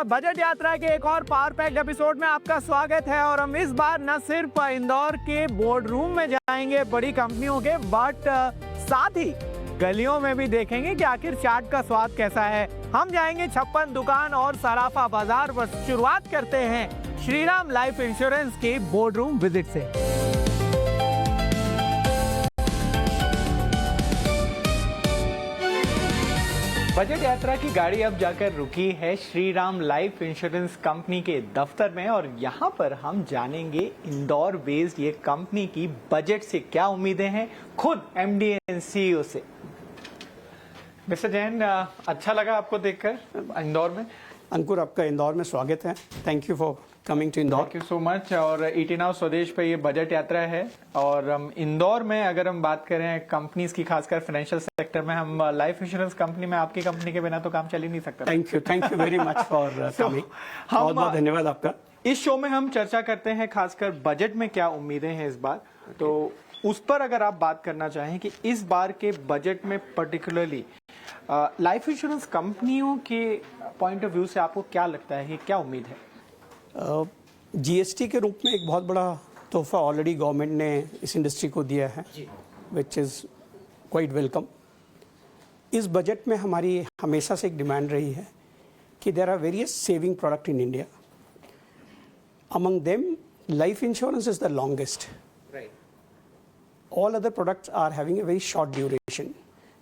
Budget यात्रा के एक और पावर पैक एपिसोड में आपका स्वागत है। और हम इस बार न सिर्फ इंदौर के बोर्ड रूम में जाएंगे बड़ी कंपनियों के, बट साथ ही गलियों में भी देखेंगे कि आखिर चाट का स्वाद कैसा है। हम जाएंगे 56 दुकान और सराफा बाजार पर। शुरुआत करते हैं श्रीराम लाइफ इंश्योरेंस की बोर्ड रूम विजिट से। बजट यात्रा की गाड़ी अब जाकर रुकी है श्रीराम लाइफ इंश्योरेंस कंपनी के दफ्तर में, और यहाँ पर हम जानेंगे इंदौर बेस्ड ये कंपनी की बजट से क्या उम्मीदें हैं, खुद एमडी एंड सीईओ से। मिस्टर जैन, अच्छा लगा आपको देखकर इंदौर में। अंकुर, आपका इंदौर में स्वागत है। Thank you for coming to Indore. Thank you so much. और ईटी नाउ स्वदेश पे ये बजट यात्रा है, और हम इंदौर में अगर हम बात करें कंपनीज की, खासकर फाइनेंशियल सेक्टर में, हम लाइफ इंश्योरेंस कंपनी में आपकी कंपनी के बिना तो काम चल ही नहीं सकता। Thank you very much for coming. बहुत बहुत धन्यवाद आपका। इस शो में हम चर्चा करते हैं खासकर बजट में क्या उम्मीदें हैं इस बार, तो उस पर अगर आप बात करना चाहें कि इस बार के बजट में पर्टिकुलरली लाइफ इंश्योरेंस कंपनियों के पॉइंट ऑफ व्यू से आपको क्या लगता है, क्या उम्मीद है? जीएसटी के रूप में एक बहुत बड़ा तोहफा ऑलरेडी गवर्नमेंट ने इस इंडस्ट्री को दिया है, विच इज़ क्वाइट वेलकम। इस बजट में हमारी हमेशा से एक डिमांड रही है कि there are various saving product in India. Among them life insurance is the longest. All other products are having a very short duration.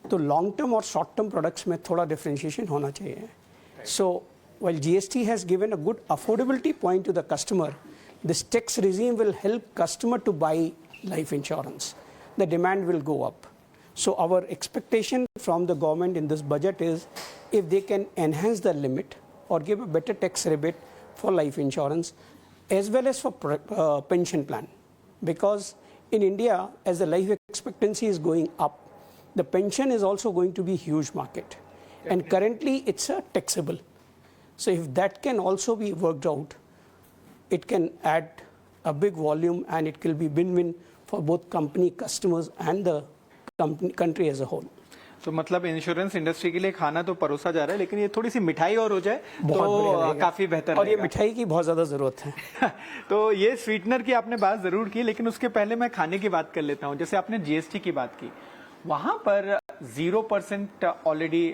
तो लॉन्ग टर्म और शॉर्ट टर्म प्रोडक्ट्स में थोड़ा डिफरेंशिएशन होना चाहिए। सो while GST has given a good affordability point to the customer, this tax regime will help customer to buy life insurance. The demand will go up. So our expectation from the government in this budget is if they can enhance the limit or give a better tax rebate for life insurance as well as for pension plan. Because in India, as the life expectancy is going up, the pension is also going to be a huge market. And currently it's a taxable. So if that can also be worked out, it can add a big volume and it will be win-win for both company, customers and the country as a whole. तो मतलब insurance industry के लिए खाना तो परोसा जा रहा है, लेकिन ये थोड़ी सी मिठाई और हो जाए तो काफी बेहतर। और ये मिठाई की बहुत ज्यादा जरूरत है। तो ये स्वीटनर की आपने बात जरूर की, लेकिन उसके पहले मैं खाने की बात कर लेता हूँ। जैसे आपने जीएसटी की बात की, वहां पर 0% ऑलरेडी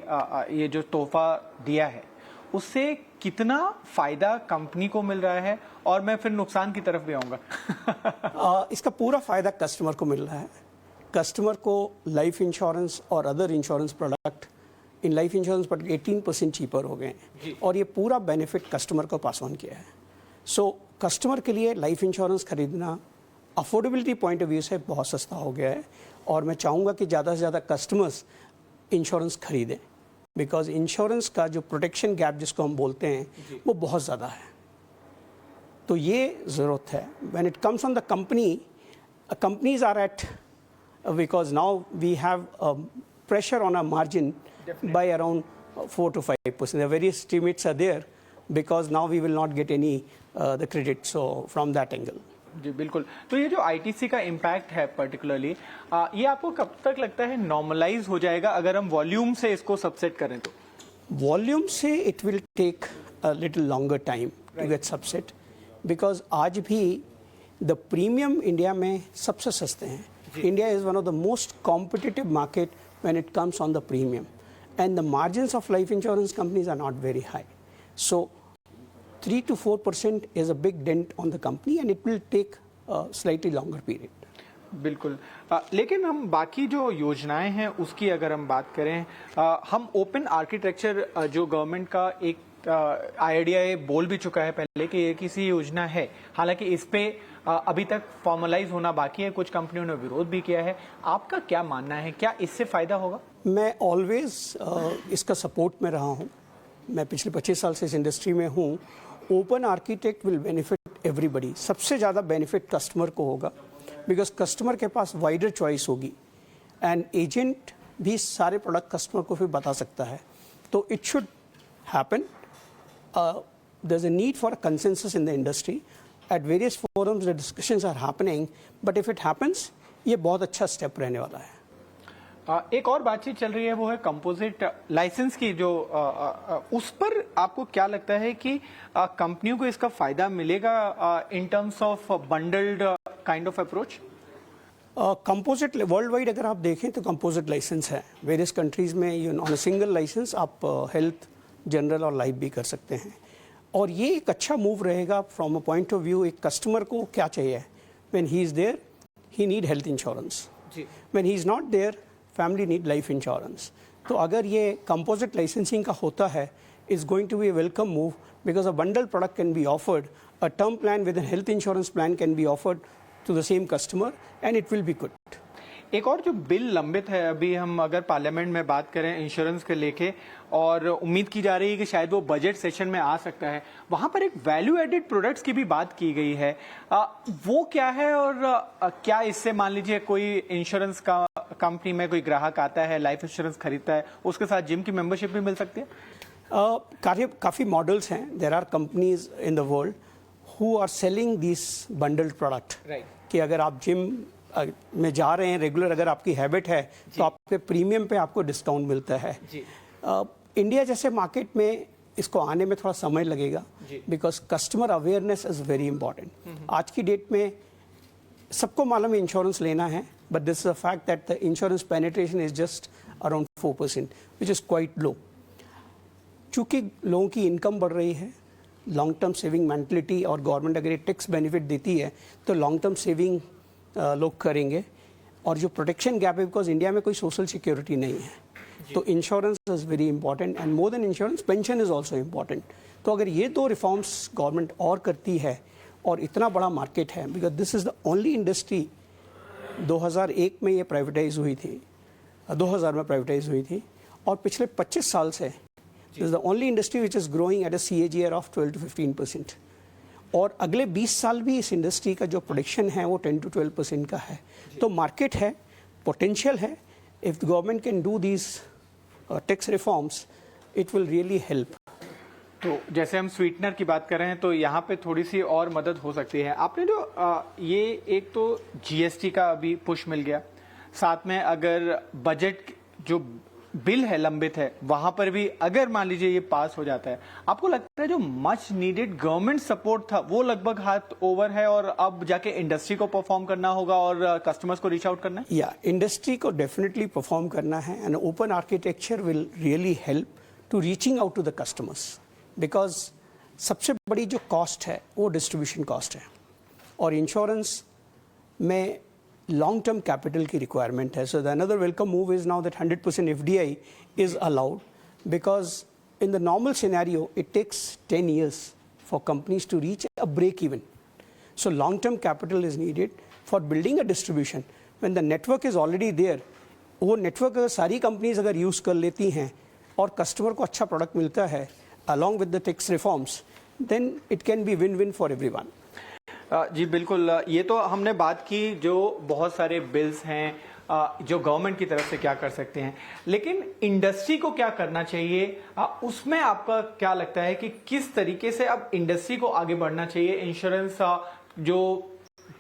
ये जो तोहफा दिया है, उससे कितना फायदा कंपनी को मिल रहा है, और मैं फिर नुकसान की तरफ भी आऊंगा। इसका पूरा फायदा कस्टमर को मिल रहा है। कस्टमर को लाइफ इंश्योरेंस और other insurance product, in life insurance पर 18% चीपर हो गए हैं, और ये पूरा बेनिफिट कस्टमर को पास ऑन किया है। सो कस्टमर के लिए लाइफ इंश्योरेंस खरीदना अफोर्डेबिलिटी पॉइंट ऑफ व्यू से बहुत सस्ता हो गया है, और मैं चाहूँगा कि ज़्यादा से ज़्यादा कस्टमर्स इंश्योरेंस खरीदें। बिकॉज इंश्योरेंस का जो प्रोटेक्शन गैप जिसको हम बोलते हैं वो बहुत ज़्यादा है, तो ये ज़रूरत है। When it comes on the companies are at, because now we have pressure on a margin by around 4 to 5%. The various estimates are there because now we will not get any the credit, so from that angle. जी बिल्कुल। तो ये जो ITC का impact है particularly, ये आपको कब तक लगता है नॉर्मलाइज हो जाएगा अगर हम वॉल्यूम से इसको सबसेट करें? तो वॉल्यूम से it will take a little longer time to get subset, because आज भी द प्रीमियम इंडिया में सबसे सस्ते हैं। India is one of the most competitive market when it comes on the premium, and the margins of life insurance companies are not very high. So 3 to 4% is a big dent on the company, and it will take a slightly longer period. बिल्कुल। लेकिन हम बाकी जो योजनाएं हैं उसकी अगर हम बात करें, हम ओपन आर्किटेक्चर जो गवर्नमेंट का एक आइडिया बोल भी चुका है पहले कि ये किसी योजना है, हालांकि इस पे अभी तक फॉर्मलाइज होना बाकी है, कुछ कंपनियों ने विरोध भी किया है। आपका क्या मानना है, क्या इससे फायदा होगा? मैं ऑलवेज इसका सपोर्ट में रहा हूँ। मैं पिछले 25 साल से इस इंडस्ट्री में हूँ। Open architect will benefit everybody. सबसे ज़्यादा बेनिफिट कस्टमर को होगा, बिकॉज कस्टमर के पास वाइडर चॉइस होगी, एंड एजेंट भी सारे प्रोडक्ट कस्टमर को फिर बता सकता है। तो it should happen. There is a need for a consensus in the industry. At various forums the discussions are happening, but if it happens, ये बहुत अच्छा स्टेप रहने वाला है। एक और बातचीत चल रही है, वो है कंपोजिट लाइसेंस की, जो उस पर आपको क्या लगता है कि कंपनियों को इसका फायदा मिलेगा in terms of bundled kind of approach? Composite world wide अगर आप देखें तो कंपोजिट लाइसेंस है वेरियस कंट्रीज में। ऑन अ सिंगल लाइसेंस आप हेल्थ, जनरल और लाइफ भी कर सकते हैं, और ये एक अच्छा मूव रहेगा from a point of view. एक कस्टमर को क्या चाहिए, when he is there he need health insurance, when he is not there family need life insurance. तो अगर ये कंपोजिट लाइसेंसिंग का होता है, is going to be a welcome move, because a bundle product can be offered, a term plan with an health insurance plan can be offered to the same customer and it will be good. एक और जो bill लंबित है, अभी हम अगर parliament में बात करें इंश्योरेंस के लेके, और उम्मीद की जा रही है कि शायद वो बजट सेशन में आ सकता है, वहां पर एक वैल्यू एडेड प्रोडक्ट्स की भी बात की गई है। वो क्या है, और क्या इससे मान लीजिए कोई इंश्योरेंस का कंपनी में कोई ग्राहक आता है, लाइफ इंश्योरेंस खरीदता है, उसके साथ जिम की मेंबरशिप भी मिल सकती है? काफ़ी मॉडल्स हैं। There are companies in the world who are selling these bundled product, right. कि अगर आप जिम में जा रहे हैं रेगुलर, अगर आपकी हैबिट है तो आपके प्रीमियम पे आपको डिस्काउंट मिलता है। इंडिया जैसे मार्केट में इसको आने में थोड़ा समय लगेगा, because customer awareness is very important. आज की डेट में सबको मालूम है इंश्योरेंस लेना है, but this is a fact that the insurance penetration is just around 4%, which is quite low. चूँकि लोगों की इनकम बढ़ रही है, लॉन्ग टर्म सेविंग मेंटलिटी, और गवर्नमेंट अगर ये टैक्स बेनिफिट देती है तो लॉन्ग टर्म सेविंग लोग करेंगे। और जो प्रोटेक्शन गैप है, बिकॉज इंडिया में कोई सोशल सिक्योरिटी नहीं है, तो insurance is very important, and more than insurance pension is also important. तो अगर ये दो रिफॉर्म्स गवर्नमेंट और करती है, और इतना बड़ा मार्केट है, because this is the only industry, 2001 में ये प्राइवेटाइज हुई थी, 2000 में प्राइवेटाइज हुई थी, और पिछले 25 साल से This is the only industry which is growing at a CAGR of 12 to 15%. और अगले 20 साल भी इस इंडस्ट्री का जो प्रोडक्शन है वो 10 to 12% का है। तो मार्केट है, पोटेंशियल है। If the government can do these tax reforms, it will really help. तो जैसे हम स्वीटनर की बात कर रहे हैं, तो यहाँ पे थोड़ी सी और मदद हो सकती है। आपने जो ये एक तो GST का अभी पुश मिल गया, साथ में अगर बजट जो बिल है लंबित है, वहां पर भी अगर मान लीजिए ये पास हो जाता है, आपको लगता है जो मच नीडेड गवर्नमेंट सपोर्ट था वो लगभग हाथ ओवर है, और अब जाके इंडस्ट्री को परफॉर्म करना होगा और कस्टमर्स को रीच आउट करना है? या इंडस्ट्री को डेफिनेटली परफॉर्म करना है, and open architecture will really help to reaching out to the customers, because सबसे बड़ी जो कॉस्ट है वो डिस्ट्रीब्यूशन कॉस्ट है, और इंश्योरेंस में लॉन्ग टर्म कैपिटल की रिक्वायरमेंट है। So the another welcome move is now that 100% FDI is allowed, because in the normal scenario it takes 10 years for companies to reach a break even. So long term capital is needed for building a distribution. When the network is already there, वो network अगर सारी companies अगर use कर लेती हैं और customer को अच्छा प्रोडक्ट मिलता है along with the tax reforms, then it can be win-win for everyone. जी बिल्कुल, ये तो हमने बात की जो बहुत सारे बिल्स हैं जो गवर्नमेंट की तरफ से क्या कर सकते हैं, लेकिन इंडस्ट्री को क्या करना चाहिए, उसमें आपका क्या लगता है कि किस तरीके से अब इंडस्ट्री को आगे बढ़ना चाहिए? इंश्योरेंस जो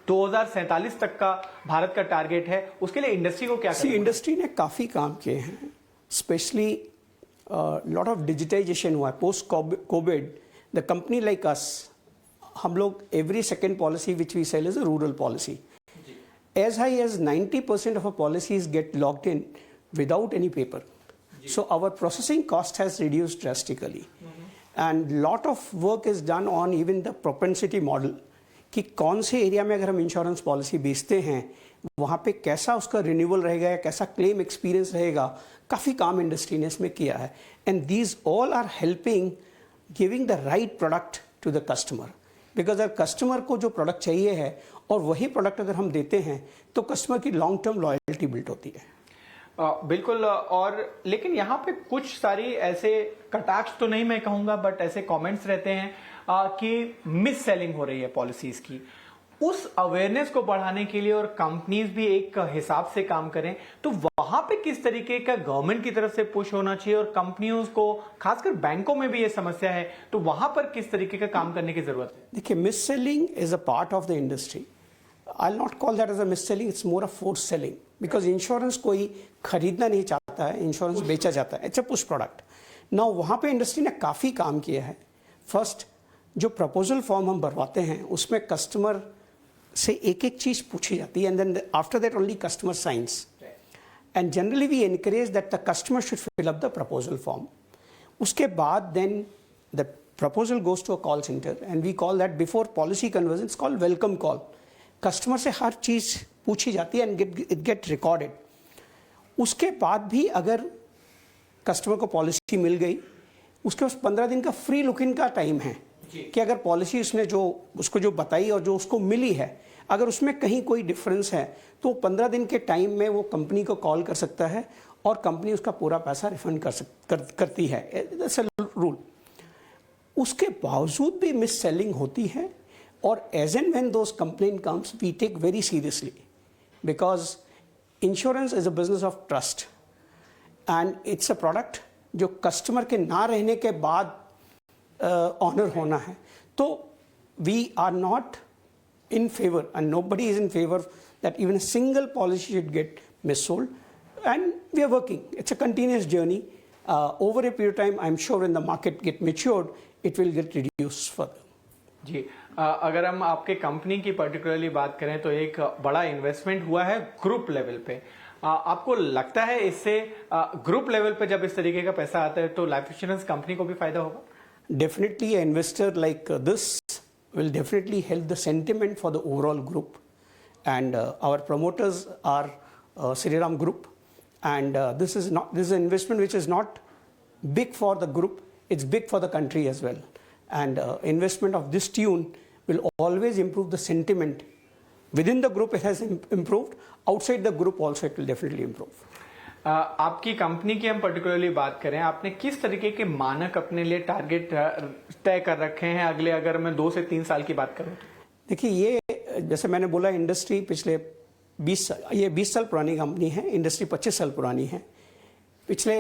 2047 तक का भारत का टारगेट है, उसके लिए इंडस्ट्री को क्या करना है? इंडस्ट्री ने काफ़ी काम किए हैं, स्पेशली लॉट ऑफ डिजिटाइजेशन हुआ है post Covid. The company like us, हम लोग every second policy which we sell is a rural policy. As high as 90% of our policies get logged in without any paper. So our processing cost has reduced drastically. And lot of work is done on even the propensity model कि कौन से area में अगर हम insurance policy बेचते हैं वहाँ पे कैसा उसका रिन्यूअल रहेगा या कैसा क्लेम एक्सपीरियंस रहेगा. काफ़ी काम इंडस्ट्री ने इसमें किया है. And these all are helping giving the right product to the customer. Because अगर कस्टमर को जो प्रोडक्ट चाहिए है और वही प्रोडक्ट अगर हम देते हैं तो कस्टमर की लॉन्ग टर्म लॉयल्टी बिल्ड होती है. बिल्कुल. और लेकिन यहाँ पे कुछ सारी ऐसे कटाक्ष तो नहीं मैं कहूँगा बट ऐसे कमेंट्स रहते हैं कि मिस सेलिंग हो रही है पॉलिसीज की. उस अवेयरनेस को बढ़ाने के लिए और कंपनीज भी एक हिसाब से काम करें तो वहां पे किस तरीके का गवर्नमेंट की तरफ से पुश होना चाहिए और कंपनियों को खासकर बैंकों में भी ये समस्या है तो वहां पर किस तरीके का काम करने की जरूरत है? देखिए, miss selling is a part of the industry. I'll not call that as a mis-selling, it's more of forced selling. Because insurance कोई खरीदना नहीं चाहता है, इंश्योरेंस बेचा जाता है, इट्स अ पुश प्रोडक्ट। ना वहाँ पे इंडस्ट्री ने काफ़ी काम किया है। फर्स्ट जो प्रपोजल फॉर्म हम भरवाते हैं उसमें कस्टमर से एक एक चीज़ पूछी जाती है, and then after that only customer science, and generally we encourage that the customer should fill up the proposal form. उसके बाद then the proposal goes to a call centre, and we call that before policy conversion call welcome call. Customer से हर चीज़ पूछी जाती है and it get recorded. उसके बाद भी अगर कस्टमर को पॉलिसी मिल गई, उसके पास 15 दिन का फ्री लुक इन का टाइम है कि अगर पॉलिसी उसने जो उसको जो बताई और जो उसको मिली है, अगर उसमें कहीं कोई डिफरेंस है तो 15 दिन के टाइम में वो कंपनी को कॉल कर सकता है और कंपनी उसका पूरा पैसा रिफंड करती है। That's a rule. उसके बावजूद भी मिस सेलिंग होती है, और as and when those complaint comes we take very seriously, because insurance is a business of trust and it's a product जो कस्टमर के ना रहने के बाद ऑनर होना है। तो we are not in favor, and nobody is in favor that even a single policy should get missold, and we are working. It's a continuous journey. Over a period of time, I'm sure when the market get matured, it will get reduced further. जी, अगर हम आपके company की particularly बात करें तो एक बड़ा investment हुआ है ग्रुप लेवल पे। आपको लगता है इससे ग्रुप लेवल पे जब इस तरीके का पैसा आता है तो लाइफ इंश्योरेंस कंपनी को भी फायदा होगा? Definitely, an investor like this will definitely help the sentiment for the overall group, and our promoters are Sriram Group, and this is an investment which is not big for the group, it's big for the country as well, and investment of this tune will always improve the sentiment within the group. It has improved, outside the group also it will definitely improve. आपकी company की हम particularly बात करें, आपने किस तरीके के मानक अपने लिए टारगेट तय कर रखे हैं अगले, अगर मैं 2 से 3 साल की बात करूं? देखिए, ये जैसे मैंने बोला, इंडस्ट्री पिछले 20 साल पुरानी कंपनी है, इंडस्ट्री 25 साल पुरानी है। पिछले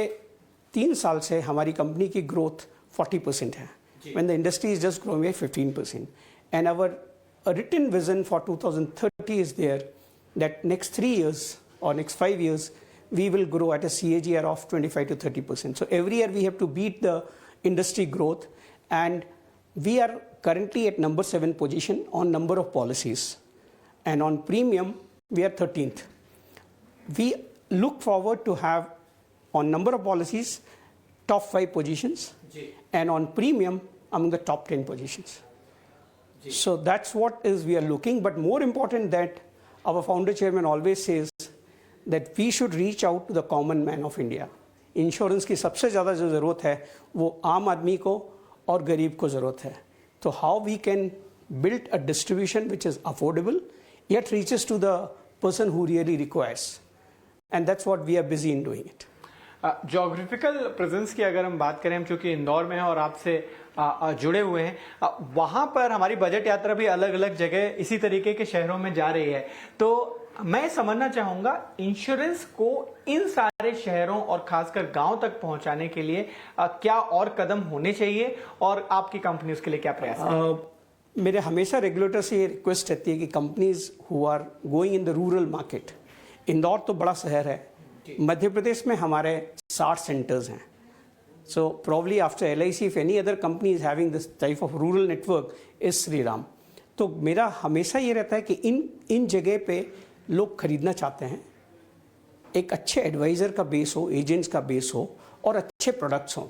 3 साल से हमारी कंपनी की ग्रोथ 40% है, when the industry is just growing by 15%, and our written vision for 2030 is there that next 3 years or next 5 years we will grow at a CAGR of 25 to 30%. So every year we have to beat the industry growth, and we are currently at number 7 position on number of policies, and on premium we are 13th. We look forward to have on number of policies top 5 positions, and on premium among the top 10 positions. So that's what is we are looking, but more important that our founder chairman always says that we should reach out to the common man of India. Insurance की सबसे ज़्यादा जो ज़रूरत है वो आम आदमी को और गरीब को ज़रूरत है। तो how we can build a distribution which is affordable yet reaches to the person who really requires, and that's what we are busy in doing it. Geographical presence की अगर हम बात करें, हम चूंकि इंदौर में हैं और आपसे जुड़े हुए हैं, वहां पर हमारी बजट यात्रा भी अलग अलग जगह इसी तरीके के शहरों में जा रही है। तो मैं समझना चाहूंगा, इंश्योरेंस को इन सारे शहरों और खासकर गांव तक पहुंचाने के लिए क्या और कदम होने चाहिए, और आपकी कंपनी उसके लिए क्या प्रयास है? मेरे हमेशा रेगुलेटर से ये रिक्वेस्ट रहती है कि companies who are going in the rural market, Indore तो बड़ा शहर है, मध्य प्रदेश में हमारे 60 सेंटर्स हैं। So probably after LIC if any other company is having this type of rural network is Shriram. तो मेरा हमेशा ये रहता है कि इन जगह पे लोग खरीदना चाहते हैं, एक अच्छे एडवाइज़र का बेस हो, एजेंट्स का बेस हो और अच्छे प्रोडक्ट्स हों,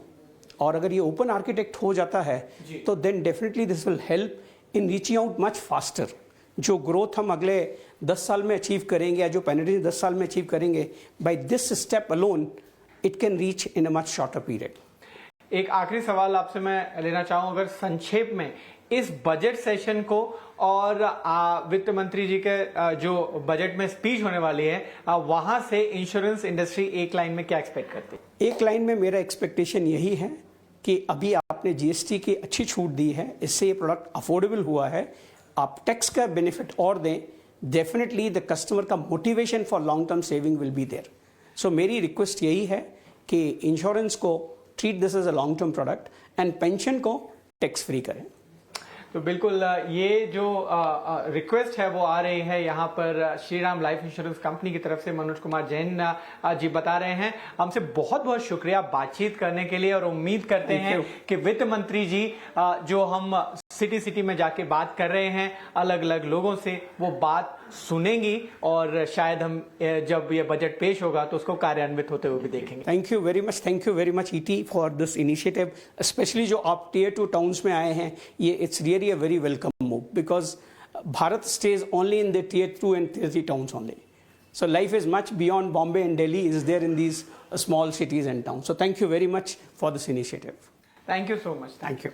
और अगर ये ओपन आर्किटेक्ट हो जाता है तो then definitely this will help in reaching out much faster. जो ग्रोथ हम अगले 10 साल में अचीव करेंगे या जो पेनिट्रेशन 10 साल में अचीव करेंगे, by this step alone it can reach in a much shorter period. एक आखिरी सवाल आपसे मैं लेना चाहूँ, अगर संक्षेप में इस बजट सेशन को और वित्त मंत्री जी के जो बजट में स्पीच होने वाली है, वहां से इंश्योरेंस इंडस्ट्री एक लाइन में क्या एक्सपेक्ट करती है? एक लाइन में मेरा एक्सपेक्टेशन यही है कि अभी आपने GST की अच्छी छूट दी है, इससे ये प्रोडक्ट अफोर्डेबल हुआ है, आप टैक्स का बेनिफिट और दें, डेफिनेटली द कस्टमर का motivation for long term saving will be there. So मेरी रिक्वेस्ट यही है कि इंश्योरेंस को treat this as a long term product and pension को टैक्स फ्री करें। तो बिल्कुल ये जो रिक्वेस्ट है वो आ रही है यहाँ पर श्रीराम लाइफ इंश्योरेंस कंपनी की तरफ से। मनोज कुमार जैन जी बता रहे हैं। हमसे बहुत बहुत शुक्रिया बातचीत करने के लिए और उम्मीद करते हैं कि वित्त मंत्री जी जो हम सिटी सिटी में जाके बात कर रहे हैं अलग अलग लोगों से, वो बात सुनेंगी और शायद हम जब ये बजट पेश होगा तो उसको कार्यान्वित होते हुए भी देखेंगे। Thank you very much ET for this initiative, specially जो आप टियर 2 टाउन्स में आए हैं, ये it's really a very welcome move because Bharat stage only in the tier 2 and tier 3 towns only. So life is much beyond Bombay and Delhi is there in these small cities and towns. So thank you very much for this initiative. Thank you so much. Thank you.